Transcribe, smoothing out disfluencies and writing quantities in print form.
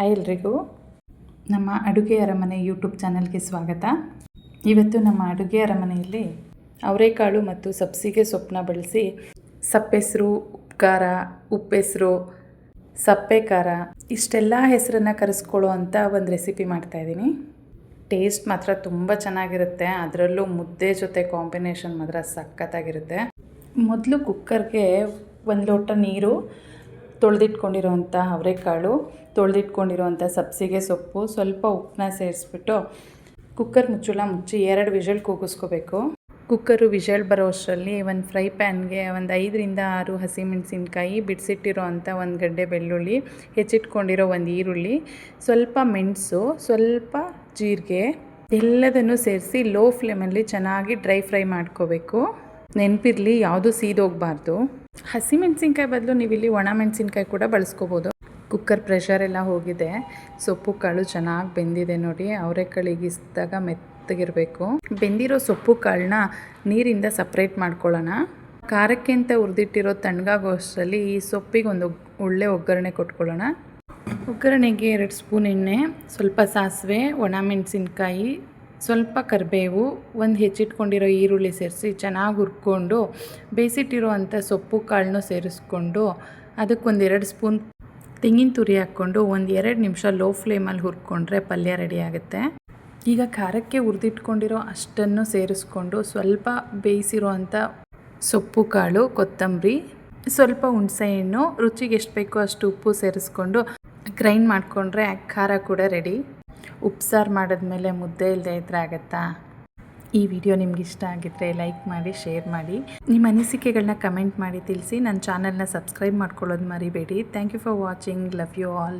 Hi ಎಲ್ರಿಗೂ, ನಮ್ಮ ಅಡುಗೆ ಅರಮನೆ ಯೂಟ್ಯೂಬ್ ಚಾನಲ್ಗೆ ಸ್ವಾಗತ. ಇವತ್ತು ನಮ್ಮ ಅಡುಗೆ ಅರಮನೆಯಲ್ಲಿ ಅವರೆಕಾಳು ಮತ್ತು ಸಬ್ಬಸಿಗೆ ಸೊಪ್ಪನ್ನ ಬಳಸಿ ಸಪ್ಪೆಸರು, ಖಾರ, ಉಪ್ಪೆಸರು, ಸಪ್ಪೆ ಖಾರ ಇಷ್ಟೆಲ್ಲ ಹೆಸರನ್ನು ಕರೆಸ್ಕೊಳ್ಳೋ ಅಂಥ ಒಂದು ರೆಸಿಪಿ ಮಾಡ್ತಾಯಿದ್ದೀನಿ. ಟೇಸ್ಟ್ ಮಾತ್ರ ತುಂಬ ಚೆನ್ನಾಗಿರುತ್ತೆ. ಅದರಲ್ಲೂ ಮುದ್ದೆ ಜೊತೆ ಕಾಂಬಿನೇಷನ್ ಮಾತ್ರ ಸಖತ್ತಾಗಿರುತ್ತೆ. ಮೊದಲು ಕುಕ್ಕರ್ಗೆ 1 ಲೋಟ ನೀರು, ತೊಳೆದಿಟ್ಕೊಂಡಿರೋವಂಥ ಅವರೆಕಾಳು, ತೊಳೆದಿಟ್ಕೊಂಡಿರೋವಂಥ ಸಬ್ಬಸಿಗೆ ಸೊಪ್ಪು, ಸ್ವಲ್ಪ ಉಪ್ಪನ್ನ ಸೇರಿಸ್ಬಿಟ್ಟು ಕುಕ್ಕರ್ ಮುಚ್ಚಳ ಮುಚ್ಚಿ 2 ವಿಷಲ್ ಕೂಗಿಸ್ಕೋಬೇಕು. ಕುಕ್ಕರು ವಿಷಲ್ ಬರೋ ಅಷ್ಟರಲ್ಲಿ ಒಂದು ಫ್ರೈ ಪ್ಯಾನ್ಗೆ 5ರಿಂದ 6 ಹಸಿಮೆಣಸಿನ್ಕಾಯಿ, ಬಿಡಿಸಿಟ್ಟಿರೋ ಅಂಥ 1 ಗಡ್ಡೆ ಬೆಳ್ಳುಳ್ಳಿ, ಹೆಚ್ಚಿಟ್ಕೊಂಡಿರೋ 1 ಈರುಳ್ಳಿ, ಸ್ವಲ್ಪ ಮೆಣಸು, ಸ್ವಲ್ಪ ಜೀರಿಗೆ ಎಲ್ಲದನ್ನು ಸೇರಿಸಿ ಲೋ ಫ್ಲೇಮಲ್ಲಿ ಚೆನ್ನಾಗಿ ಡ್ರೈ ಫ್ರೈ ಮಾಡ್ಕೋಬೇಕು. ನೆನಪಿರಲಿ, ಯಾವುದು ಸೀದೋಗಬಾರ್ದು. ಹಸಿಮೆಣಸಿನ್ಕಾಯಿ ಬದಲು ನೀವಿಲ್ಲಿ ಒಣ ಮೆಣಸಿನ್ಕಾಯಿ ಕೂಡ ಬಳಸ್ಕೋಬೋದು. ಕುಕ್ಕರ್ ಪ್ರೆಷರ್ ಎಲ್ಲ ಹೋಗಿದೆ. ಸೊಪ್ಪು ಕಾಳು ಚೆನ್ನಾಗಿ ಬೆಂದಿದೆ ನೋಡಿ. ಅವರೆಕಾಳಿಗೆ ಇಸ್ದಾಗ ಮೆತ್ತಗಿರಬೇಕು. ಬೆಂದಿರೋ ಸೊಪ್ಪು ಕಾಳನ್ನ ನೀರಿಂದ ಸಪ್ರೇಟ್ ಮಾಡ್ಕೊಳ್ಳೋಣ. ಖಾರಕ್ಕೆ ಅಂತ ಹುರಿದಿಟ್ಟಿರೋ ತಣ್ಣಗಾಗೋ ಅಷ್ಟರಲ್ಲಿ ಈ ಸೊಪ್ಪಿಗೆ ಒಂದು ಒಳ್ಳೆ ಒಗ್ಗರಣೆ ಕೊಟ್ಕೊಳ್ಳೋಣ. ಒಗ್ಗರಣೆಗೆ 2 ಸ್ಪೂನ್ ಎಣ್ಣೆ, ಸ್ವಲ್ಪ ಸಾಸಿವೆ, ಒಣ ಮೆಣಸಿನ್ಕಾಯಿ, ಸ್ವಲ್ಪ ಕರಿಬೇವು, 1 ಹೆಚ್ಚಿಟ್ಕೊಂಡಿರೋ ಈರುಳ್ಳಿ ಸೇರಿಸಿ ಚೆನ್ನಾಗಿ ಹುರ್ಕೊಂಡು ಬೇಯಿಸಿಟ್ಟಿರೋ ಅಂಥ ಸೊಪ್ಪು ಕಾಳನ್ನು ಸೇರಿಸ್ಕೊಂಡು ಅದಕ್ಕೆ 2 ಸ್ಪೂನ್ ತೆಂಗಿನ ತುರಿ ಹಾಕ್ಕೊಂಡು 1-2 ನಿಮಿಷ ಲೋ ಫ್ಲೇಮಲ್ಲಿ ಹುರ್ಕೊಂಡ್ರೆ ಪಲ್ಯ ರೆಡಿ ಆಗುತ್ತೆ. ಈಗ ಖಾರಕ್ಕೆ ಹುರಿದಿಟ್ಕೊಂಡಿರೋ ಅಷ್ಟನ್ನು ಸೇರಿಸ್ಕೊಂಡು ಸ್ವಲ್ಪ ಬೇಯಿಸಿರೋ ಅಂಥ ಸೊಪ್ಪು ಕಾಳು, ಕೊತ್ತಂಬರಿ, ಸ್ವಲ್ಪ ಹುಣಸೆಹಣ್ಣು, ರುಚಿಗೆ ಎಷ್ಟು ಬೇಕೋ ಅಷ್ಟು ಉಪ್ಪು ಸೇರಿಸ್ಕೊಂಡು ಗ್ರೈಂಡ್ ಮಾಡಿಕೊಂಡ್ರೆ ಖಾರ ಕೂಡ ರೆಡಿ. ಉಪ್ಸಾರು ಮಾಡಿದ್ಮೇಲೆ ಮುದ್ದೆ ಇಲ್ಲದೆ ಇದ್ರೆ ಆಗುತ್ತಾ? ಈ ವಿಡಿಯೋ ನಿಮ್ಗೆ ಇಷ್ಟ ಆಗಿದ್ದರೆ ಲೈಕ್ ಮಾಡಿ, ಶೇರ್ ಮಾಡಿ, ನಿಮ್ಮ ಅನಿಸಿಕೆಗಳನ್ನ ಕಮೆಂಟ್ ಮಾಡಿ ತಿಳಿಸಿ. ನನ್ನ ಚಾನಲ್ನ ಸಬ್ಸ್ಕ್ರೈಬ್ ಮಾಡ್ಕೊಳ್ಳೋದು ಮರಿಬೇಡಿ. Thank you for watching. Love you all.